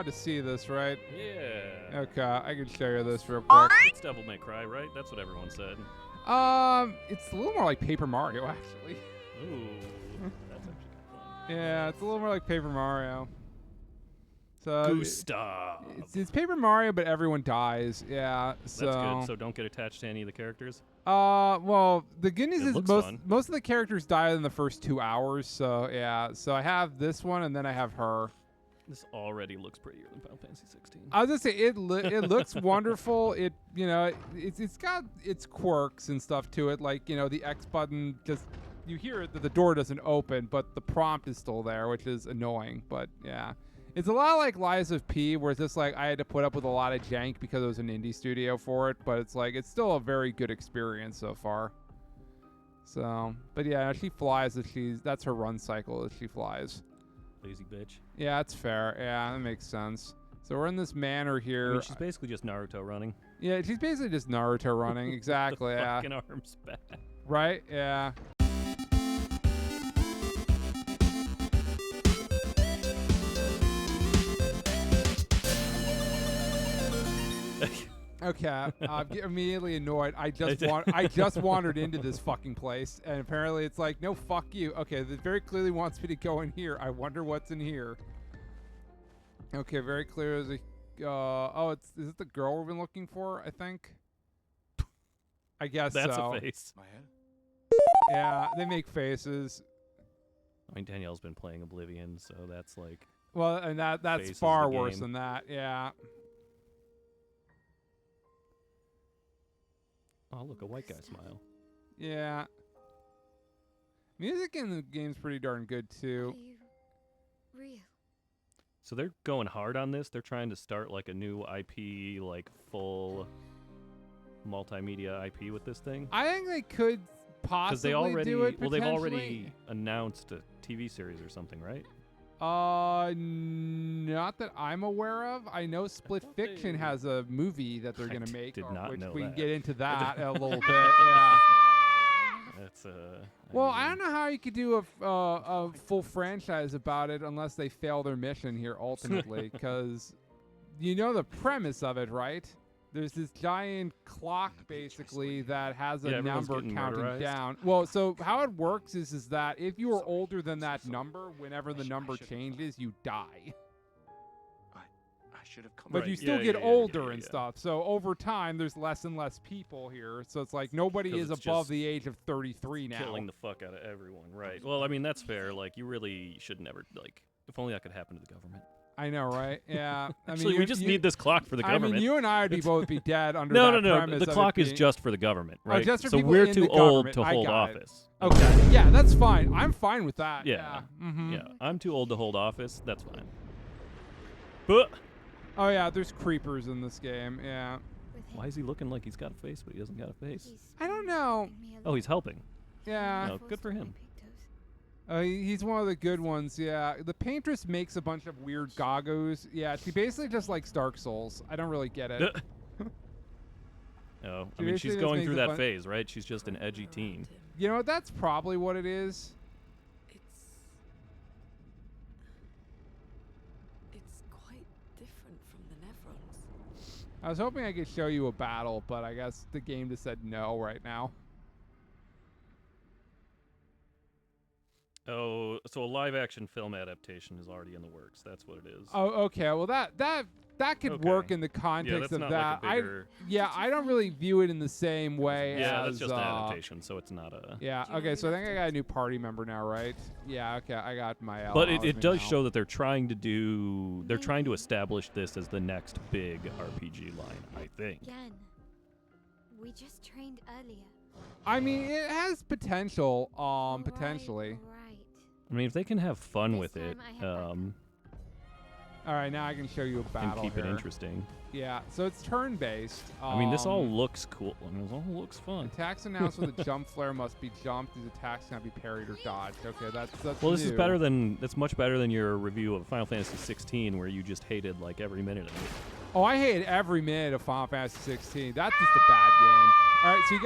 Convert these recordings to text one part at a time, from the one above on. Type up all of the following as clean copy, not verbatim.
To see this, right? Yeah. Okay, I can show you this real quick. It's Devil May Cry, right? That's what everyone said. It's a little more like Paper Mario, actually. Ooh, that's actually kind of fun. Yeah, it's a little more like Paper Mario. So Gustav. it's Paper Mario, but everyone dies. Yeah, so That's good. So don't get attached to any of the characters. Well, the good news It is looks most fun. most of the characters die in the first 2 hours. So yeah, so I have this one, and then I have her. This already looks prettier than Final Fantasy 16. I was gonna say it looks wonderful. It's got its quirks and stuff to it, like the X button just you hear it that the door doesn't open, but the prompt is still there, which is annoying. But yeah, it's a lot like Lies of P, where it's just like I had to put up with a lot of jank because it was an indie studio for it, but it's like it's still a very good experience so far. So, but yeah, she flies. That's her run cycle as she flies. Lazy bitch. Yeah, that's fair. Yeah, that makes sense. So we're in this manor here. I mean, she's basically just Naruto running. Yeah, she's basically just Naruto running. Exactly. The Yeah. fucking arms back. Right. Yeah. Okay, I'm immediately annoyed. I just wandered into this fucking place, and apparently it's like, no, fuck you. Okay, this very clearly wants me to go in here. I wonder what's in here. Okay, very clear. Is is it the girl we've been looking for? I think. I guess That's so. a face. My head? Yeah, they make faces. I mean, Danielle's been playing Oblivion, so that's like. Well, and that's Faces far the worse game. than that. Yeah. Oh, look, a white guy smile. Yeah. Music in the game's pretty darn good too. Are you real? So they're going hard on this. They're trying to start like a new IP, like full multimedia IP with this thing. I think they could possibly They already, do it. well, they've potentially. already announced a TV series or something, right? Not that I'm aware of. I know Split thought Fiction they- has a movie that they're I gonna make, did not which know we can that. get into that a little bit. Yeah. That's Well, I don't know how you could do a full franchise about it unless they fail their mission here ultimately, because the premise of it, right? There's this giant clock basically that has a Yeah, everyone's number getting counting murderized. down. Well, so how it works is that if you are older than that number, whenever the number changes, you die. I should have come. But Right, you still yeah, get yeah, older yeah, and yeah. stuff. So over time, there's less and less people here. So it's like nobody 'Cause is it's above just the age of 33 now. killing the fuck out of everyone, right? Well, I mean that's fair. Like you really should never like. If only that could happen to the government. I know, right? Yeah. I Actually, mean, we just need this clock for the government. I mean, you and I would both be dead under no, that no, no. premise The of clock it is being- just for the government, right? just for so people we're in too the old government. to I hold got it. office. Okay. Yeah, that's fine. I'm fine with that. Yeah. Mhm. Yeah, I'm too old to hold office. That's fine. But Oh yeah, there's creepers in this game. Yeah. With him? why is he looking like he's got a face, but he doesn't got a face? He's I don't know. leaving me Oh, he's alone. helping. Yeah. No, good for him. He's one of the good ones. Yeah. The paintress makes a bunch of weird goggos. Yeah. She basically just likes Dark Souls. I don't really get it. Oh, She I mean, she's basically just going makes through a that bun- phase, right? She's just an edgy teen. You know, that's probably what it is. It's quite different from the Nevrons. I was hoping I could show you a battle, but I guess the game just said no right now. Oh, so a live-action film adaptation is already in the works. That's what it is. Oh, okay. Well, that could Okay. work in the yeah, context that's of not that. like a bigger. I don't really view it in the same way Yeah, as that's just an adaptation, so it's not a. Yeah. Do you know Okay. who So I think I left got a it? new party member now, right? Yeah. Okay. I got my. But with it me does now. show that they're trying to establish this as the next big RPG line, I think. Again. We just trained earlier. I mean, it has potential. Potentially. Right. I mean, if they can have fun This with it, time I have backup. All right. Now I can show you a and battle keep here. it interesting. Yeah. So it's turn-based. I mean, this all looks cool. I mean, this all looks fun. Attacks announced with a jump flare must be jumped. These attacks cannot be parried or dodged. Okay, that's Well, this is new. better than that's much better than your review of Final Fantasy 16, where you just hated like every minute of it. Oh, I hate every minute of Final Fantasy 16. That's just a bad game. All right, so you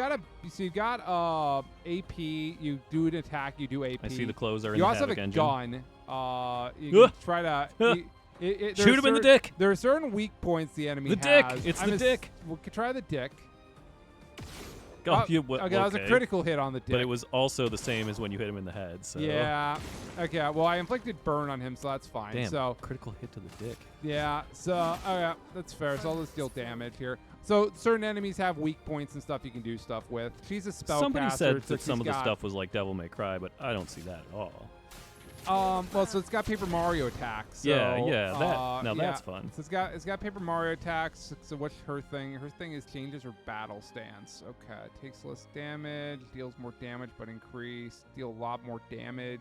got AP. You do an attack. You do AP. I see the clothes are in You the also have Havoc a engine. gun. You can try to. Shoot him in the dick. There are certain weak points the enemy The dick. has. It's the dick. We could try the dick. Oh, Okay, that was a critical hit on the dick. But it was also the same as when you hit him in the head. So. Yeah. Okay. Well, I inflicted burn on him, so that's fine. Damn. So Critical hit to the dick. yeah. So yeah, that's fair. So I'll just deal damage here. So certain enemies have weak points and stuff you can do stuff with. She's a spellcaster. Somebody said so that some of the got- stuff was like Devil May Cry, but I don't see that at all. Well, so it's got Paper Mario attacks. So, Yeah, that. Now yeah. that's fun. So it's got Paper Mario attacks. So what's her thing? Her thing is changes her battle stance. Okay, takes less damage, deals more damage but increased, deal a lot more damage.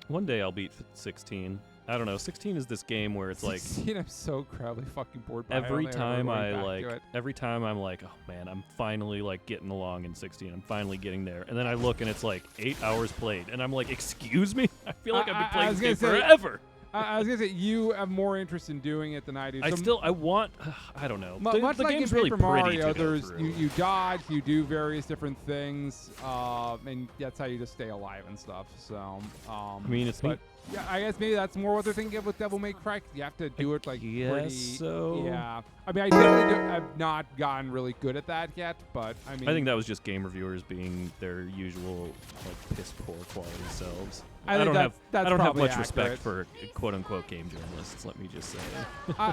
One day I'll beat 16. I don't know. 16 is this game where it's like 16, I'm so incredibly fucking bored. By it. every I don't think I'm time ever I going back like to it. every time I'm like, oh man, I'm finally like getting along in 16. I'm finally getting there. And then I look and it's like 8 hours played, and I'm like, excuse me? I feel like I've been playing was this game gonna say- forever. I was gonna say you have more interest in doing it than I do. So I want. I don't know. much the like in game's really Paper pretty Mario, to go there's through. you dodge, you do various different things, and that's how you just stay alive and stuff. So I mean, it's but neat. yeah, I guess maybe that's more what they're thinking of with Devil May Cry. 'Cause you have to do it like guess pretty. so. Yeah, I mean, I definitely have not gotten really good at that yet, but I mean, I think that was just game reviewers being their usual like piss poor quality selves. I think don't have that's I don't have probably much respect accurate. for quote unquote game journalists. Let me just say.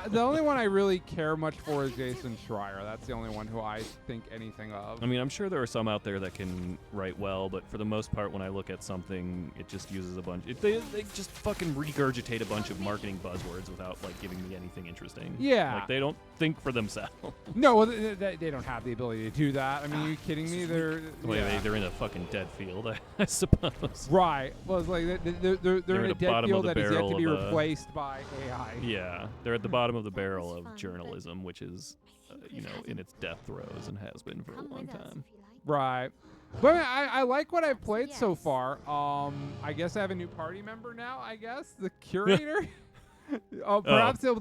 The only one I really care much for is Jason Schreier. That's the only one who I think anything of. I mean, I'm sure there are some out there that can write well, but for the most part, when I look at something, it just uses a bunch. They just fucking regurgitate a bunch of marketing buzzwords without like giving me anything interesting. Yeah. like they don't think for themselves. No, well, they don't have the ability to do that. I mean, are you kidding me? They're They're in a fucking dead field, I suppose. right. Well, it's like they're They're in at a the dead bottom of field the that is yet to barrel be of a- replaced by AI. Yeah, they're at the bottom of the That barrel was of fun, but journalism, which is, I think you know, we've in had its death throes and has been for a Come long with us time. if you like. Right. But I like what I've played so Yes. far. I guess I have a new party member now. I guess the curator. Perhaps he'll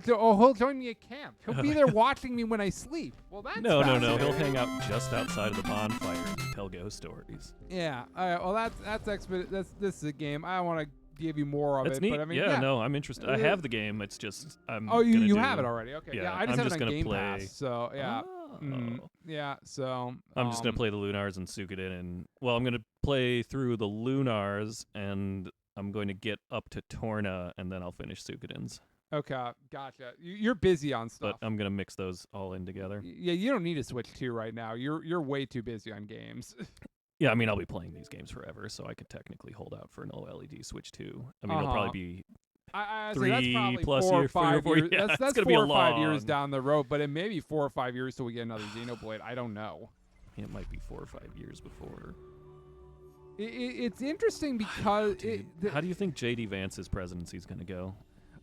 join me at camp. He'll be there watching me when I sleep. Well, that's No. He'll fascinating. hang out just outside of the bonfire and tell ghost stories. Yeah. All right. Well, this is a game. I want to give you more of That's it. neat. But I mean, yeah, no, I'm interested. I Yeah. have the game. It's just I'm. Oh, you gonna have do- it already. Okay. Yeah, I just I'm have just it on gonna Game play- Pass. So yeah. Oh. Yeah. So I'm just gonna play the Lunars and Suikoden, and well, I'm gonna play through the Lunars, and I'm going to get up to Torna, and then I'll finish Suikoden's. Okay, gotcha. You're busy on stuff. But I'm gonna mix those all in together. Yeah, you don't need to Switch 2 right now. You're way too busy on games. Yeah, I mean, I'll be playing these games forever, so I could technically hold out for an OLED Switch 2. I mean, it'll Uh-huh. probably be I say 3 that's probably plus 4 or year, 4 5 or years. yeah, that's it's gonna be 4 a or 5 years long- down the road, but it may be 4 or 5 years till we get another Xenoblade. I don't know. It might be 4 or 5 years before. It's interesting because Dude, how do you think J.D. Vance's presidency is gonna go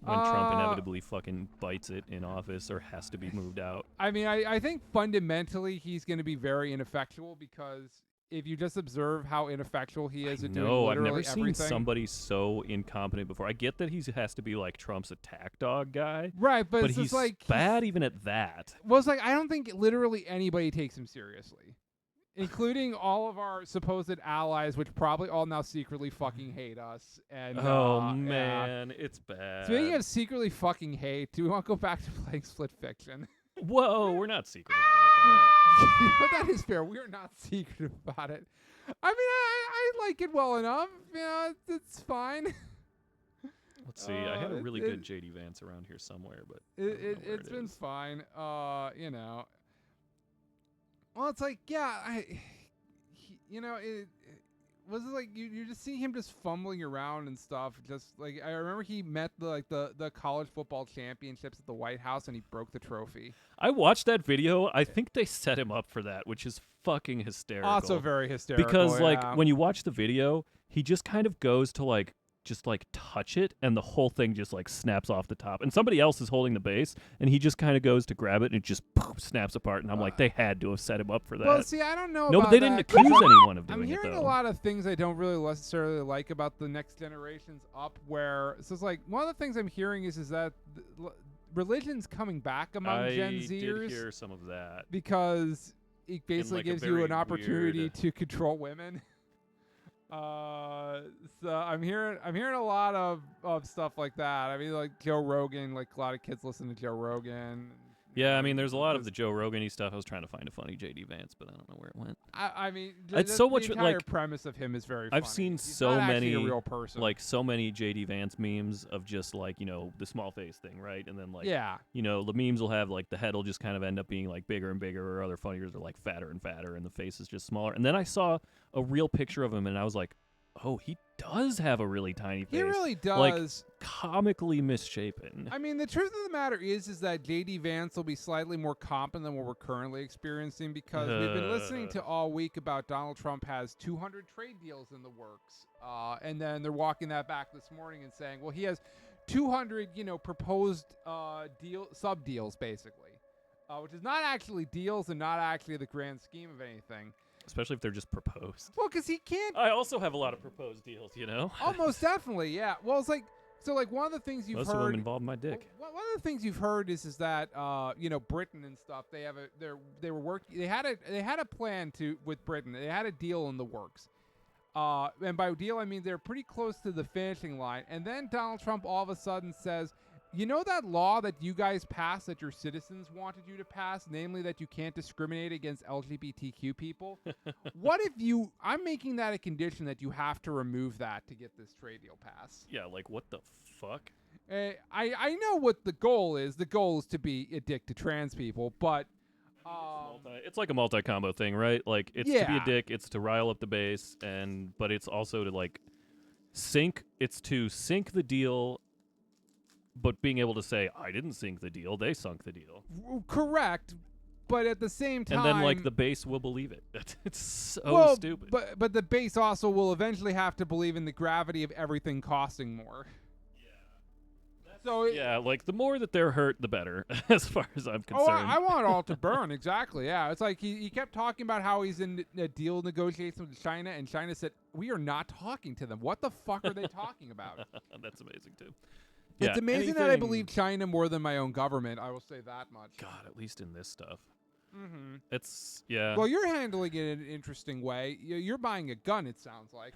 when Trump inevitably fucking bites it in office or has to be moved out? I mean, I think fundamentally he's going to be very ineffectual because if you just observe how ineffectual he is at doing No, I've literally never seen everything. somebody so incompetent before. I get that he has to be like Trump's attack dog guy, Right, but, but it's he's just like bad even at that. Well, it's like I don't think literally anybody takes him seriously, including all of our supposed allies, which probably all now secretly fucking hate us. And Oh yeah. man, it's bad. Speaking of secretly fucking hate, do we want to go back to playing Split Fiction? Whoa, we're not secret about But that is fair. We are not secret about it. I mean, I like it well enough. Yeah, it's fine. that. Let's see. I had a really it- good JD Vance around here somewhere, but I don't know where It's it been is. fine. You know. Well, it's like, yeah, it was it like you just see him just fumbling around and stuff. Just like I remember he met the college football championships at the White House and he broke the trophy. I watched that video. I think they set him up for that, which is fucking hysterical. Also very hysterical. because like yeah. when you watch the video, he just kind of goes to like just like touch it, and the whole thing just like snaps off the top. And somebody else is holding the base, and he just kind of goes to grab it, and it just poof, snaps apart. And I'm like, they had to have set him up for that. Well, see, I don't know. No, but about they didn't that 'cause accuse anyone of I'm doing it hearing though. a lot of things I don't really necessarily like about the next generations up. Where so it's like one of the things I'm hearing is that religion's coming back among I Gen did Zers hear some of that. because it basically like a gives you very an opportunity weird- to control women. So I'm hearing a lot of stuff like that. I mean, like Joe Rogan, like a lot of kids listen to Joe Rogan. Yeah, I mean, there's a lot of just- the Joe Rogan-y stuff. I was trying to find a funny JD Vance, but I don't know where it went. I mean, It's so much, the entire like, premise of him is very. I've funny. seen He's so not actually many, a real person. like, so many JD Vance memes of just, like, you know, the small face thing, right? And then, like, yeah, you know, the memes will have, like, the head will just kind of end up being, like, bigger and bigger, or other funniers are, like, fatter and fatter, and the face is just smaller. And then I saw a real picture of him, and I was like, oh, he does have a really tiny face. he really Like, does. comically misshapen. I mean, the truth of the matter is that JD Vance will be slightly more competent than what we're currently experiencing because we've been listening to all week about Donald Trump has 200 trade deals in the works, and then they're walking that back this morning and saying, well, he has 200, proposed sub deals basically, which is not actually deals and not actually the grand scheme of anything. Especially if they're just proposed. Well, because he can't. I also have a lot of proposed deals, you know? Almost definitely, yeah. Well, it's like one of the things you've Most heard. of them involve my dick. One of the things you've heard is that Britain and stuff. They have they were working. They had a plan with Britain. They had a deal in the works. And by deal I mean they're pretty close to the finishing line. And then Donald Trump all of a sudden says, you know that law that you guys passed that your citizens wanted you to pass, namely that you can't discriminate against LGBTQ people? What if I'm making that a condition that you have to remove that to get this trade deal passed? Yeah, like, what the fuck? I know what the goal is. The goal is to be a dick to trans people, but It's like a multi-combo thing, right? Like, it's to be a dick, it's to rile up the base, but it's also to, like, sink the deal, but being able to say, I didn't sink the deal, they sunk the deal. Correct, but at the same time, And then, like, the base will believe it. It's so stupid. But the base also will eventually have to believe in the gravity of everything costing more. So yeah, like, the more that they're hurt, the better, as far as I'm concerned. Oh, I want it all to burn. Exactly. Yeah, it's like he kept talking about how he's in a deal negotiations with China, and China said, "We are not talking to them. What the fuck are they talking about?" That's amazing too. It's amazing that I believe China more than my own government. I will say that much. God, at least in this stuff. Mm-hmm. It's, yeah. Well, you're handling it in an interesting way. You're buying a gun, it sounds like.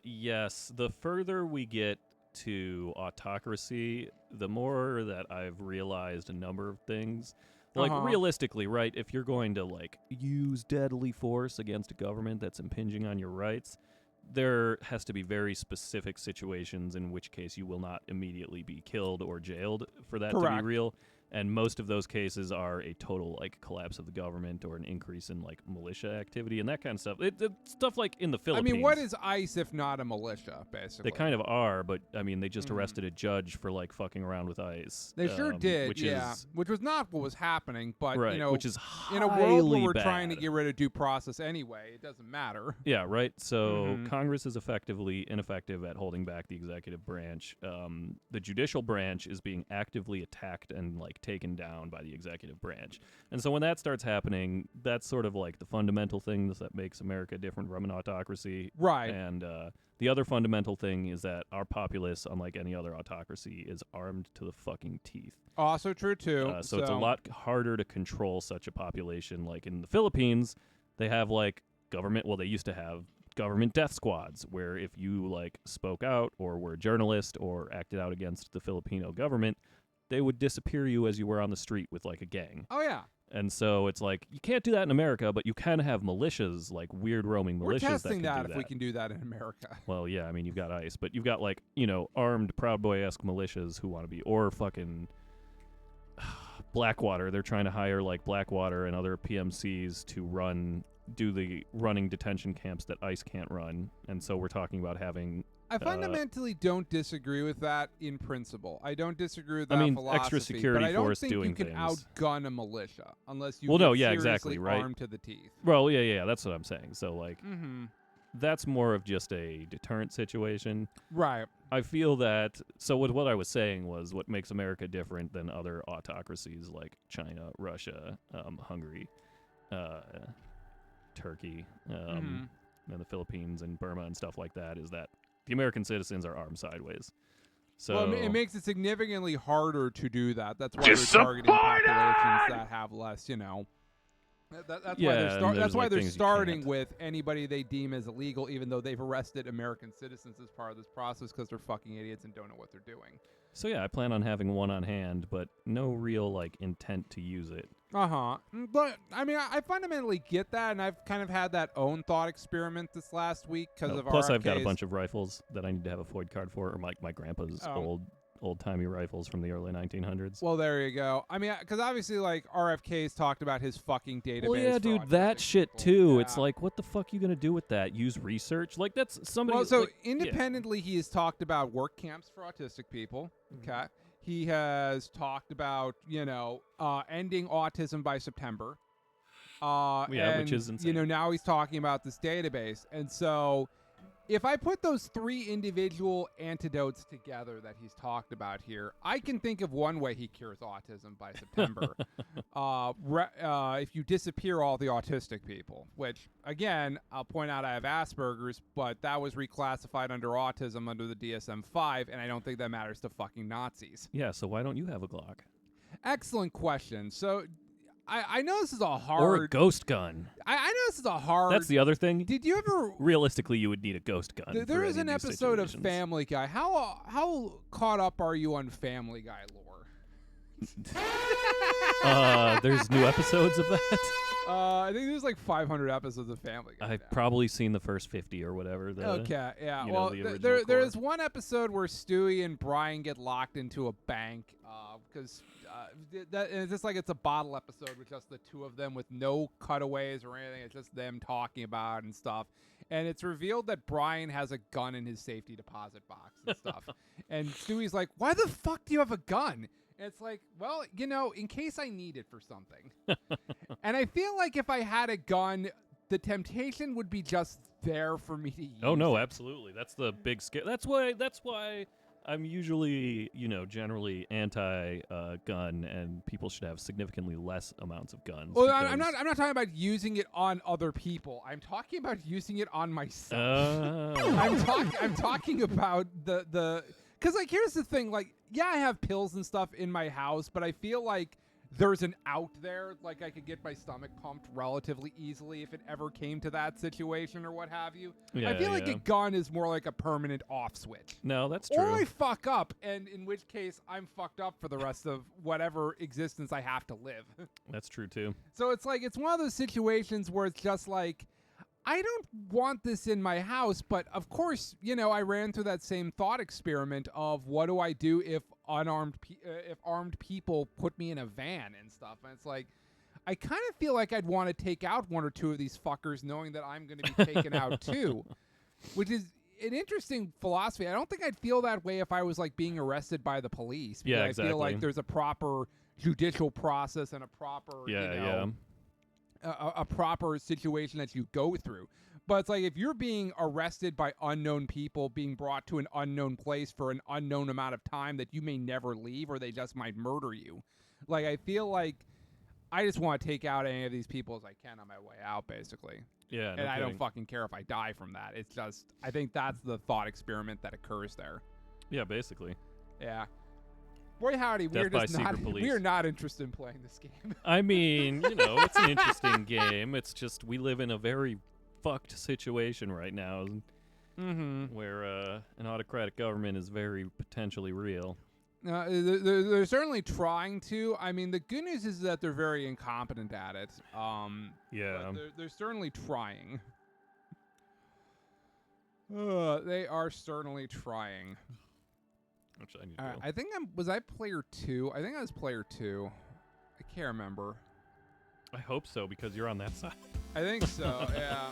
Yes. The further we get to autocracy, the more that I've realized a number of things. Like, realistically, right, if you're going to, like, use deadly force against a government that's impinging on your rights, there has to be very specific situations in which case you will not immediately be killed or jailed for that to be real. And most of those cases are a total, like, collapse of the government or an increase in, like, militia activity and that kind of stuff. Stuff like in the Philippines. I mean, what is ICE if not a militia, basically? They kind of are, but, I mean, they just arrested a judge for, like, fucking around with ICE. They sure did, which which was not what was happening, but, right, you know, which is highly in a world where we're bad. trying to get rid of due process anyway, it doesn't matter. Yeah, right? So Congress is effectively ineffective at holding back the executive branch. The judicial branch is being actively attacked and, like, taken down by the executive branch. And so when that starts happening, that's sort of like the fundamental things that makes America different from an autocracy. Right. And the other fundamental thing is that our populace, unlike any other autocracy, is armed to the fucking teeth. Also true, too. So it's a lot harder to control such a population. Like in the Philippines, they have, like, government, well, they used to have government death squads, where if you, like, spoke out or were a journalist or acted out against the Filipino government, they would disappear you as you were on the street with, like, a gang. Oh, yeah. And so it's like, you can't do that in America, but you can have militias, like weird roaming militias. We're testing that can that do if we can do that in America. Well, yeah, I mean, you've got ICE, but you've got, like, you know, armed Proud Boy-esque militias who want to be, or fucking Blackwater. They're trying to hire, like, Blackwater and other PMCs to do the running detention camps that ICE can't run. And so we're talking about having... I fundamentally don't disagree with that in principle. I don't disagree with that philosophy. Extra security but I don't force think doing you can things. outgun a militia unless you exactly, right? armed to the teeth. Well, yeah, that's what I'm saying. So, like, that's more of just a deterrent situation. Right. I feel that, so what I was saying was what makes America different than other autocracies like China, Russia, Hungary, Turkey, and the Philippines and Burma and stuff like that is that the American citizens are armed sideways. So well, it makes it significantly harder to do that. That's why we're targeting populations that have less, That's Yeah, why and that's there's, why like, they're things you starting can't. with anybody they deem as illegal, even though they've arrested American citizens as part of this process because they're fucking idiots and don't know what they're doing. So yeah, I plan on having one on hand, but no real like intent to use it. But I mean, I fundamentally get that, and I've kind of had that own thought experiment this last week because of Plus, I've got a RFKs. bunch of rifles that I need to have a FOID card for, or my grandpa's old-timey rifles from the early 1900s. Well, there you go. I mean, because obviously, like, RFK's talked about his fucking database. Well, yeah, for dude, autistic that shit people. too. Yeah. It's like, what the fuck you gonna do with that? Use research? Like, that's somebody. Well, so like, yeah. independently, he has talked about work camps for autistic people. Okay. He has talked about, ending autism by September. Yeah, and, which is insane. now he's talking about this database. And so if I put those three individual antidotes together that he's talked about here, I can think of one way he cures autism by September. If you disappear all the autistic people, which, again, I'll point out I have Asperger's, but that was reclassified under autism under the DSM-5, and I don't think that matters to fucking Nazis. Yeah, so why don't you have a Glock? Excellent question. So I know this is a hard... Or a ghost gun. I know this is a hard... That's the other thing. Did you ever... Realistically, you would need a ghost gun. There for is any an of these episode of situations. Family Guy. How caught up are you on Family Guy lore? There's new episodes of that. I think there's like 500 episodes of Family Guy. I've now. probably seen the first 50 or whatever. Okay, yeah. you know, Well, the original there core. is one episode where Stewie and Brian get locked into a bank because it's just like it's a bottle episode with just the two of them with no cutaways or anything. It's just them talking about it and stuff. And it's revealed that Brian has a gun in his safety deposit box and stuff. And Stewie's like, "Why the fuck do you have a gun?" And it's like, well, in case I need it for something. And I feel like if I had a gun, the temptation would be just there for me to use. Oh no, it. absolutely. That's the big scare. That's why I'm usually, generally anti-gun, and people should have significantly less amounts of guns. Well, I'm not talking about using it on other people. I'm talking about using it on myself. I'm talking about the because, like, here's the thing. Like, yeah, I have pills and stuff in my house, but I feel like there's an out there. Like, I could get my stomach pumped relatively easily if it ever came to that situation or what have you. Yeah, I feel like yeah. a gun is more like a permanent off switch. No, that's Or true. I fuck up, and in which case I'm fucked up for the rest of whatever existence I have to live. That's true too. So it's like, it's one of those situations where it's just like, I don't want this in my house, but of course, I ran through that same thought experiment of what do I do if armed people put me in a van and stuff. And it's like, I kind of feel like I'd want to take out one or two of these fuckers knowing that I'm going to be taken out too, which is an interesting philosophy. I don't think I'd feel that way if I was like being arrested by the police. Yeah, I feel like exactly. there's a proper judicial process and a proper, a proper situation that you go through. But it's like if you're being arrested by unknown people, being brought to an unknown place for an unknown amount of time that you may never leave, or they just might murder you. Like, I feel like I just want to take out any of these people as I can on my way out, basically. Yeah, And I don't fucking care if I die from that. It's just, I think that's the thought experiment that occurs there. Yeah, basically. Yeah. Boy, howdy, Death by secret police. we are not interested in playing this game. I mean, it's an interesting game. It's just we live in a very fucked situation right now where an autocratic government is very potentially real. They're certainly trying to. I mean, the good news is that they're very incompetent at it. Yeah. But they're certainly trying. They are certainly trying. Which I need to All right, do. I think was I player 2? I think I was player 2. I can't remember. I hope so, because you're on that side. I think so, yeah.